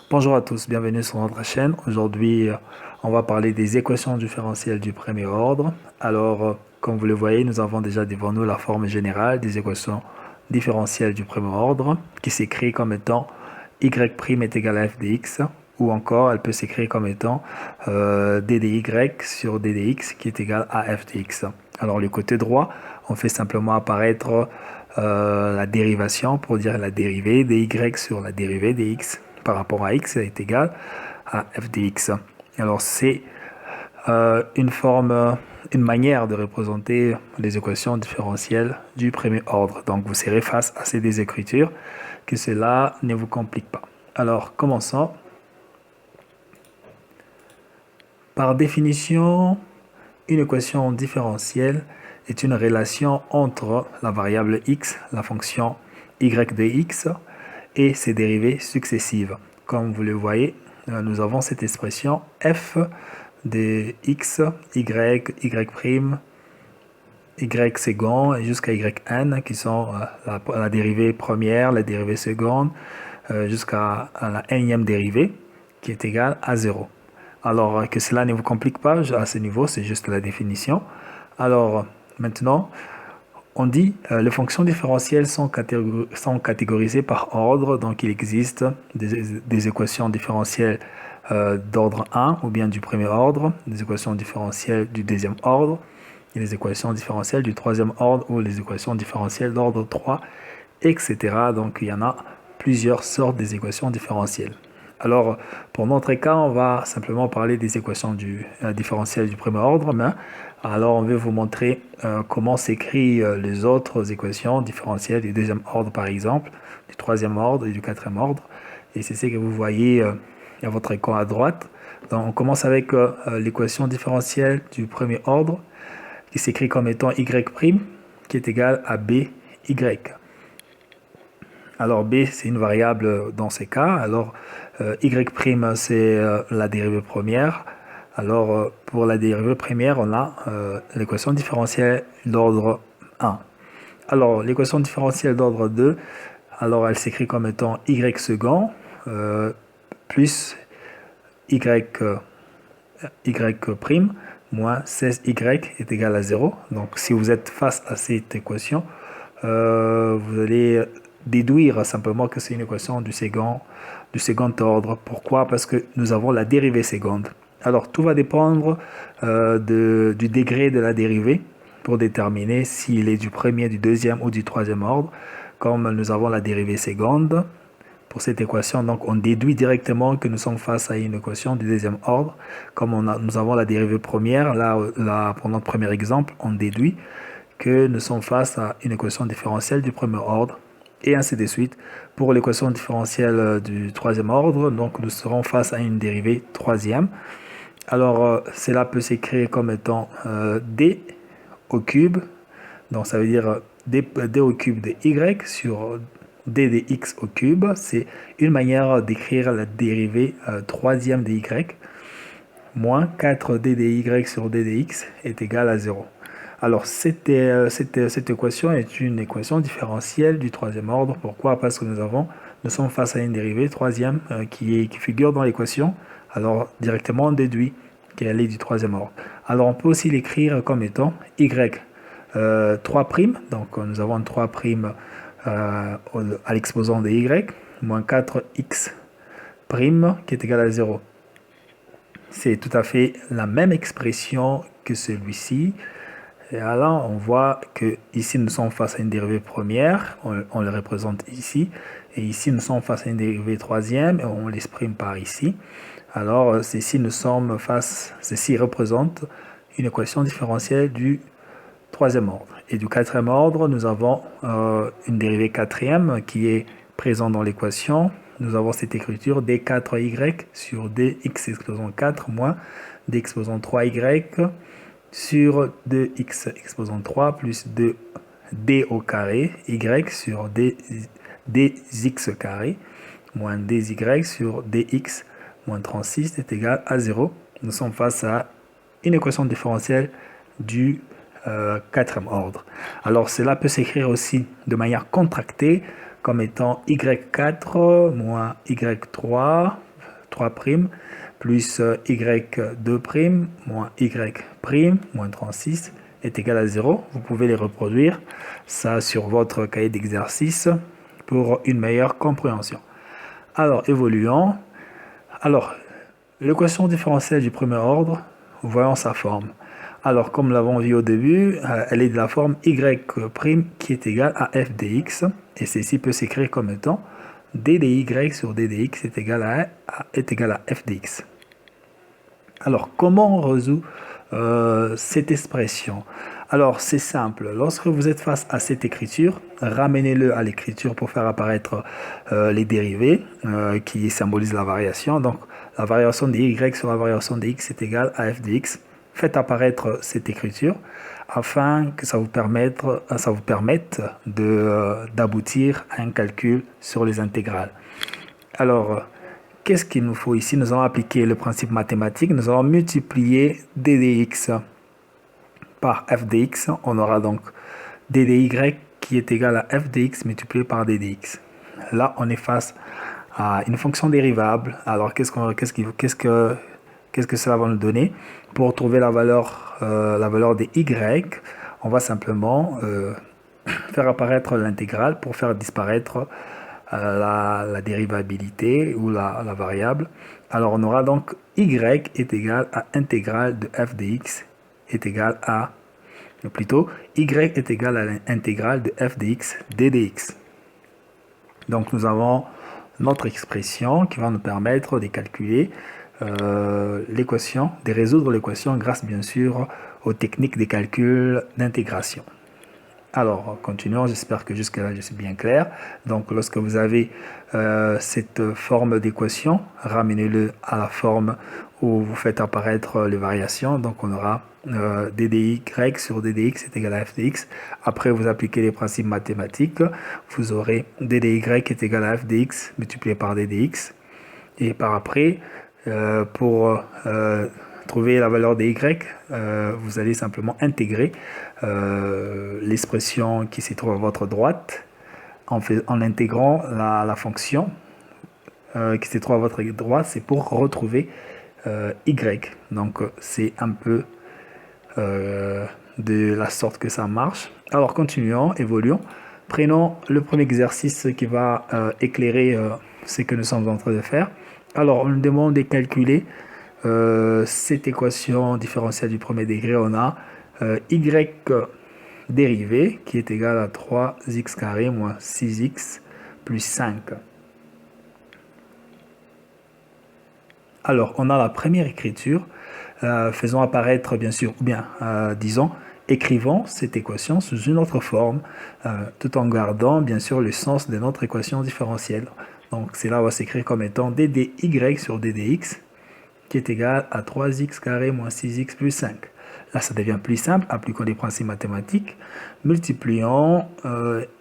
Bonjour à tous, bienvenue sur notre chaîne. Aujourd'hui, on va parler des équations différentielles du premier ordre. Comme vous le voyez, nous avons déjà devant nous la forme générale des équations différentielles du premier ordre qui s'écrit comme étant y' est égal à f de x, ou encore elle peut s'écrire comme étant d de y sur d de x qui est égal à f de x. Alors le côté droit, on fait simplement apparaître la dérivation pour dire la dérivée de y sur la dérivée de x par rapport à x est égal à f de x. Alors c'est une manière de représenter les équations différentielles du premier ordre. Donc vous serez face à ces deux écritures, que cela ne vous complique pas. Alors commençons. Par définition, une équation différentielle est une relation entre la variable x, la fonction y de x, et ses dérivées successives. Comme vous le voyez, nous avons cette expression f de x, y, y second et jusqu'à yn qui sont la dérivée première, la dérivée seconde, jusqu'à la nème dérivée qui est égale à 0. Alors que cela ne vous complique pas à ce niveau, c'est juste la définition. Alors maintenant, on dit les fonctions différentielles sont catégorisées par ordre, donc il existe des équations différentielles d'ordre 1 ou bien du premier ordre, des équations différentielles du deuxième ordre, et les équations différentielles du troisième ordre ou les équations différentielles d'ordre 3, etc. Donc il y en a plusieurs sortes des équations différentielles. Alors, pour notre cas, on va simplement parler des équations différentielles du premier ordre, mais alors on veut vous montrer comment s'écrit les autres équations différentielles du deuxième ordre, par exemple, du troisième ordre et du quatrième ordre. Et c'est ce que vous voyez à votre écran à droite. Donc, on commence avec l'équation différentielle du premier ordre, qui s'écrit comme étant y', qui est égal à by. Alors b, c'est une variable dans ces cas. Alors y', c'est la dérivée première. Alors pour la dérivée première, on a l'équation différentielle d'ordre 1. Alors l'équation différentielle d'ordre 2, alors elle s'écrit comme étant y second plus y prime moins 16y est égal à 0. Donc si vous êtes face à cette équation, vous allez déduire simplement que c'est une équation du second ordre. Pourquoi? Parce que nous avons la dérivée seconde. Alors tout va dépendre du degré de la dérivée pour déterminer s'il est du premier, du deuxième ou du troisième ordre. Comme nous avons la dérivée seconde pour cette équation, donc on déduit directement que nous sommes face à une équation du deuxième ordre. Comme nous avons la dérivée première, là pour notre premier exemple, on déduit que nous sommes face à une équation différentielle du premier ordre, et ainsi de suite. Pour l'équation différentielle du troisième ordre, donc nous serons face à une dérivée troisième. Alors cela peut s'écrire comme étant d au cube, donc ça veut dire d au cube de y sur d de x au cube. C'est une manière d'écrire la dérivée troisième de y, moins 4d de y sur d de x est égal à 0. Alors, cette équation est une équation différentielle du troisième ordre. Pourquoi? Parce que nous sommes face à une dérivée troisième qui figure dans l'équation. Alors, directement, on déduit qu'elle est du troisième ordre. Alors, on peut aussi l'écrire comme étant y 3'. Donc, nous avons 3' à l'exposant de y, moins 4x' qui est égal à 0. C'est tout à fait la même expression que celui-ci. Et alors, on voit que ici, nous sommes face à une dérivée première, on le représente ici. Et ici, nous sommes face à une dérivée troisième, et on l'exprime par ici. Alors, ceci représente une équation différentielle du troisième ordre. Et du quatrième ordre, nous avons une dérivée quatrième qui est présente dans l'équation. Nous avons cette écriture d4y sur dx exposant 4 moins d exposant 3y sur 2x exposant 3 plus 2d au carré y sur dx carré moins dy sur dx moins 36 est égal à 0. Nous sommes face à une équation différentielle du quatrième ordre. Alors cela peut s'écrire aussi de manière contractée comme étant y4 moins y3 3' plus y2' moins y' moins 36 est égal à 0. Vous pouvez les reproduire, ça sur votre cahier d'exercice pour une meilleure compréhension. Alors, évoluons. Alors, l'équation différentielle du premier ordre, voyons sa forme. Alors, comme nous l'avons vu au début, elle est de la forme y' qui est égale à f de x. Et ceci peut s'écrire comme étant d de y sur d de x est égal à f de x. Alors, comment on résout cette expression? Alors, c'est simple. Lorsque vous êtes face à cette écriture, ramenez-le à l'écriture pour faire apparaître les dérivés qui symbolisent la variation. Donc, la variation de y sur la variation de x est égale à f de x. Faites apparaître cette écriture afin que ça vous permette d'aboutir à un calcul sur les intégrales. Alors, qu'est-ce qu'il nous faut ici? Nous allons appliquer le principe mathématique. Nous allons multiplier d de x par f de x. On aura donc d de y qui est égal à f de x multiplié par d de x. Là, on est face à une fonction dérivable. Alors, qu'est-ce que cela va nous donner? Pour trouver la valeur de y, on va simplement faire apparaître l'intégrale pour faire disparaître la dérivabilité ou la variable. Alors, on aura donc y est égal à intégrale de f de x est égal à, plutôt, y est égal à l'intégrale de f de x d de x. Donc, nous avons notre expression qui va nous permettre de calculer l'équation, de résoudre l'équation grâce bien sûr aux techniques de calcul d'intégration. Alors, continuons, j'espère que jusque-là je suis bien clair. Donc, lorsque vous avez cette forme d'équation, ramenez-le à la forme où vous faites apparaître les variations. Donc, on aura d de y sur d de x est égal à f de x. Après, vous appliquez les principes mathématiques. Vous aurez d de y est égal à f de x multiplié par d de x. Et par après, pour trouver la valeur de y, vous allez simplement intégrer l'expression qui se trouve à votre droite en intégrant la fonction qui se trouve à votre droite, c'est pour retrouver y. Donc c'est un peu de la sorte que ça marche. Alors continuons, évoluons. Prenons le premier exercice qui va éclairer ce que nous sommes en train de faire. Alors, on nous demande de calculer cette équation différentielle du premier degré. On a y dérivé qui est égal à 3x carré moins 6x plus 5. Alors, on a la première écriture. Faisons apparaître, bien sûr, ou bien, disons, écrivons cette équation sous une autre forme, tout en gardant, bien sûr, le sens de notre équation différentielle. Donc, cela va s'écrire comme étant d de y sur d de x qui est égal à 3x carré moins 6x plus 5. Là, ça devient plus simple. Appliquons les principes mathématiques. Multiplions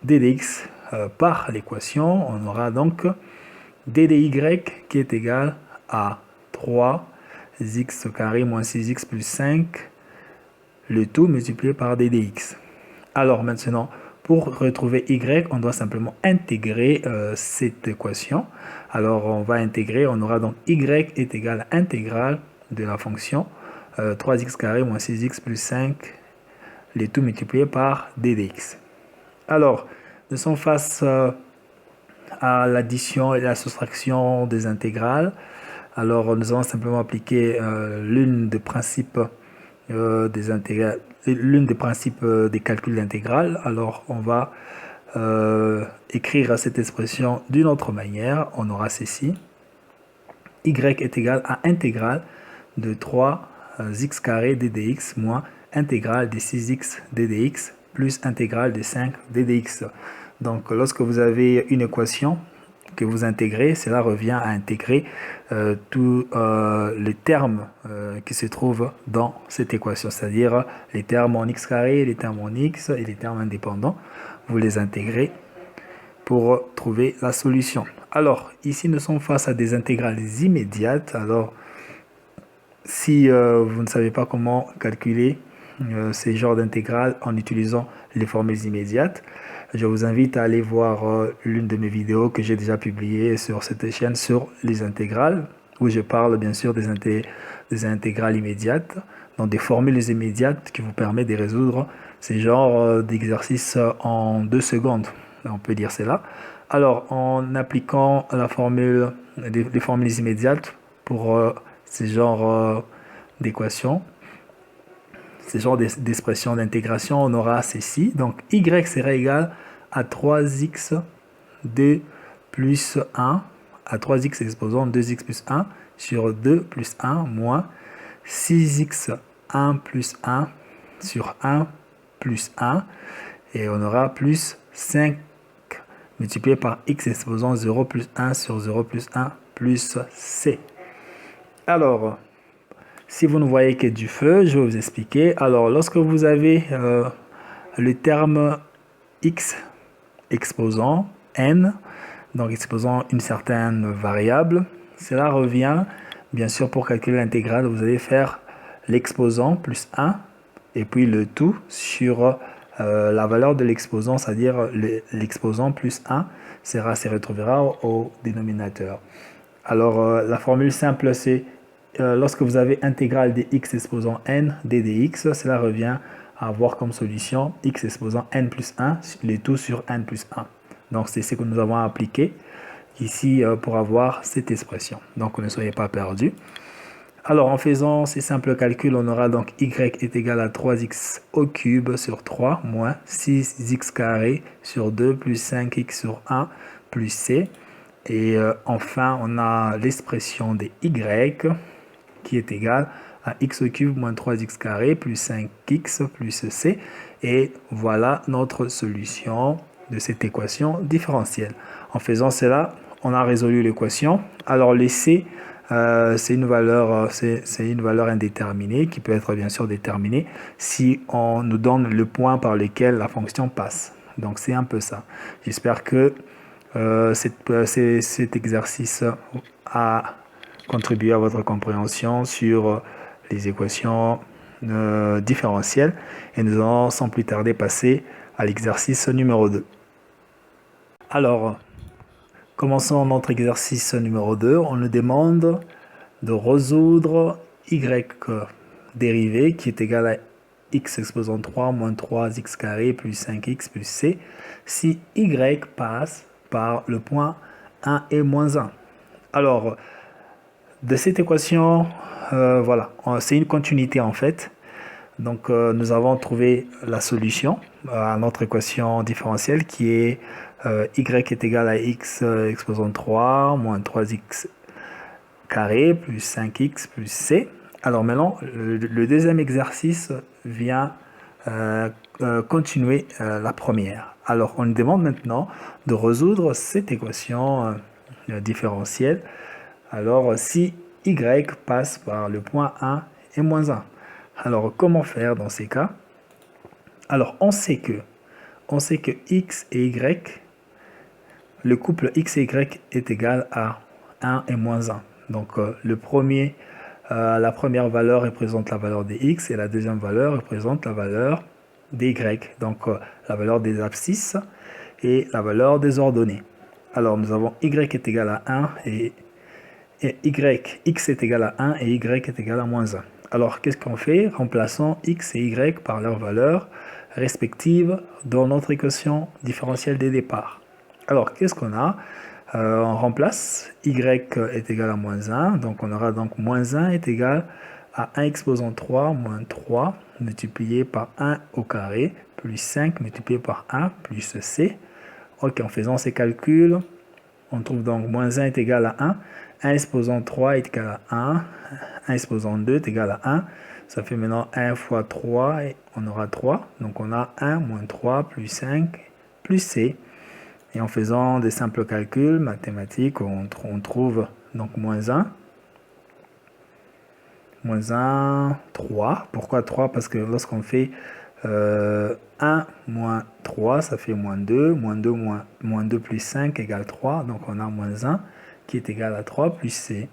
d de x par l'équation. On aura donc d de y qui est égal à 3x carré moins 6x plus 5, le tout multiplié par d de x. Alors maintenant, pour retrouver y, on doit simplement intégrer cette équation. Alors on va intégrer, on aura donc y est égal à intégrale de la fonction 3x carré moins 6x plus 5, le tout multiplié par d de x. Alors, nous sommes face à l'addition et la soustraction des intégrales. Alors nous allons simplement appliquer l'une des principes des calculs d'intégrale. Alors on va écrire cette expression d'une autre manière. On aura ceci. Y est égal à intégrale de 3x carré d de x moins intégrale de 6x d de x plus intégrale de 5 d de x. Donc lorsque vous avez une équation que vous intégrez, cela revient à intégrer tous les termes qui se trouvent dans cette équation, c'est-à-dire les termes en x carré, les termes en x et les termes indépendants. Vous les intégrez pour trouver la solution. Alors, ici, nous sommes face à des intégrales immédiates. Alors, si vous ne savez pas comment calculer ces genres d'intégrales en utilisant les formules immédiates, je vous invite à aller voir l'une de mes vidéos que j'ai déjà publiées sur cette chaîne sur les intégrales. où je parle bien sûr des intégrales immédiates, donc des formules immédiates qui vous permettent de résoudre ces genres d'exercices en 2 secondes. On peut dire cela. Alors, en appliquant la formule, les formules immédiates pour ces genres d'équations, ces genres d'expressions d'intégration, on aura ceci. Donc, y sera égal à 3x 2 plus 1, à 3x exposant 2x plus 1 sur 2 plus 1 moins 6x 1 plus 1 sur 1 plus 1. Et on aura plus 5 multiplié par x exposant 0 plus 1 sur 0 plus 1 plus c. Alors, si vous ne voyez que du feu, je vais vous expliquer. Alors, lorsque vous avez le terme x exposant n, donc exposant une certaine variable, cela revient, bien sûr, pour calculer l'intégrale, vous allez faire l'exposant plus 1 et puis le tout sur la valeur de l'exposant, c'est-à-dire l'exposant plus 1 se retrouvera au dénominateur. Alors, la formule simple, c'est lorsque vous avez intégrale de x exposant n d dx, cela revient à avoir comme solution x exposant n plus 1, le tout sur n plus 1. Donc, c'est ce que nous avons appliqué ici pour avoir cette expression. Donc, ne soyez pas perdus. Alors, en faisant ces simples calculs, on aura donc y est égal à 3x au cube sur 3 moins 6x carré sur 2 plus 5x sur 1 plus c. Et enfin, on a l'expression de y qui est égale à x au cube moins 3x carré plus 5x plus c. Et voilà notre solution de cette équation différentielle. En faisant cela, on a résolu l'équation. Alors, le c, c'est une valeur indéterminée qui peut être bien sûr déterminée si on nous donne le point par lequel la fonction passe. Donc, c'est un peu ça. J'espère que cet exercice a contribué à votre compréhension sur les équations différentielles et nous allons sans plus tarder passer à l'exercice numéro 2. Alors, commençons notre exercice numéro 2. On nous demande de résoudre y dérivé qui est égal à x exposant 3 moins 3x carré plus 5x plus c si y passe par le point 1 et moins 1. Alors, de cette équation, voilà, c'est une continuité en fait. Donc, nous avons trouvé la solution à notre équation différentielle qui est y est égal à x exposant 3 moins 3x carré plus 5x plus c. Alors maintenant, le deuxième exercice vient continuer la première. Alors, on nous demande maintenant de résoudre cette équation différentielle. Alors, si y passe par le point 1 et moins 1. Alors, comment faire dans ces cas? Alors, on sait que x et y, le couple x et y est égal à 1 et moins 1. Donc, la première valeur représente la valeur des x et la deuxième valeur représente la valeur des y. Donc, la valeur des abscisses et la valeur des ordonnées. Alors, nous avons y est égal à 1 et x est égal à 1 et y est égal à moins 1. Alors, qu'est-ce qu'on fait? Remplaçons x et y par leurs valeurs respectives dans notre équation différentielle des départs. Alors, qu'est-ce qu'on a? On remplace y est égal à moins 1, donc on aura donc moins 1 est égal à 1 exposant 3 moins 3 multiplié par 1 au carré plus 5 multiplié par 1 plus c. Ok, en faisant ces calculs, on trouve donc moins 1 est égal à 1, 1 exposant 3 est égal à 1, 1 exposant 2 est égal à 1, ça fait maintenant 1 fois 3 et on aura 3, donc on a 1 moins 3 plus 5 plus c. Et en faisant des simples calculs mathématiques, on trouve donc moins 1, 3. Pourquoi 3? Parce que lorsqu'on fait 1 moins 3, ça fait moins 2. Moins 2 plus 5 égale 3. Donc on a moins 1 qui est égal à 3 plus c.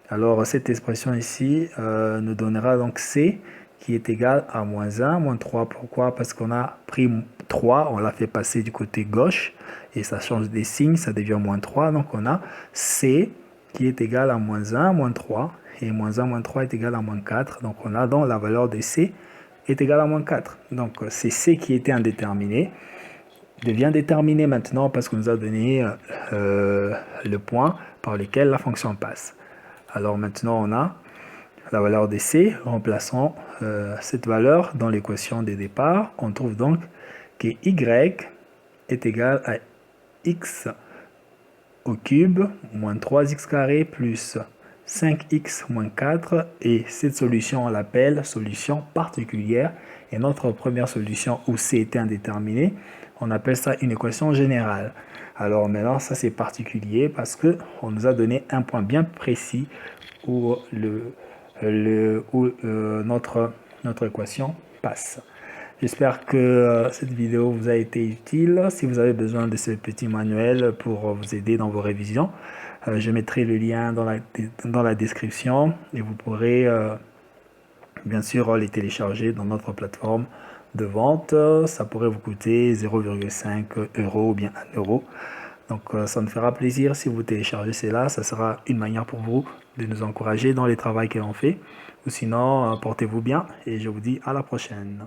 Alors cette expression ici nous donnera donc c qui est égal à moins 1, moins 3. Pourquoi? Parce qu'on a pris 3, on l'a fait passer du côté gauche et ça change des signes, ça devient moins 3. Donc on a c qui est égal à moins 1, moins 3. Et moins 1, moins 3 est égal à moins 4. Donc on a donc la valeur de C est égale à moins 4. Donc c'est C qui était indéterminé. Devient déterminé maintenant parce qu'on nous a donné le point par lequel la fonction passe. Alors maintenant on a la valeur de C, remplaçons cette valeur dans l'équation de départ. On trouve donc que Y est égal à X au cube moins 3x carré plus 5x moins 4. Et cette solution, on l'appelle solution particulière. Et notre première solution où C était indéterminé, on appelle ça une équation générale. Alors maintenant, ça c'est particulier parce qu'on nous a donné un point bien précis où notre équation passe. J'espère que cette vidéo vous a été utile. Si vous avez besoin de ce petit manuel pour vous aider dans vos révisions, je mettrai le lien dans la description et vous pourrez bien sûr les télécharger dans notre plateforme de vente. Ça pourrait vous coûter 0,5 € ou bien 1 €. Donc ça me fera plaisir si vous téléchargez cela. Ça sera une manière pour vous de nous encourager dans les travaux que l'on fait. Ou sinon, portez-vous bien et je vous dis à la prochaine.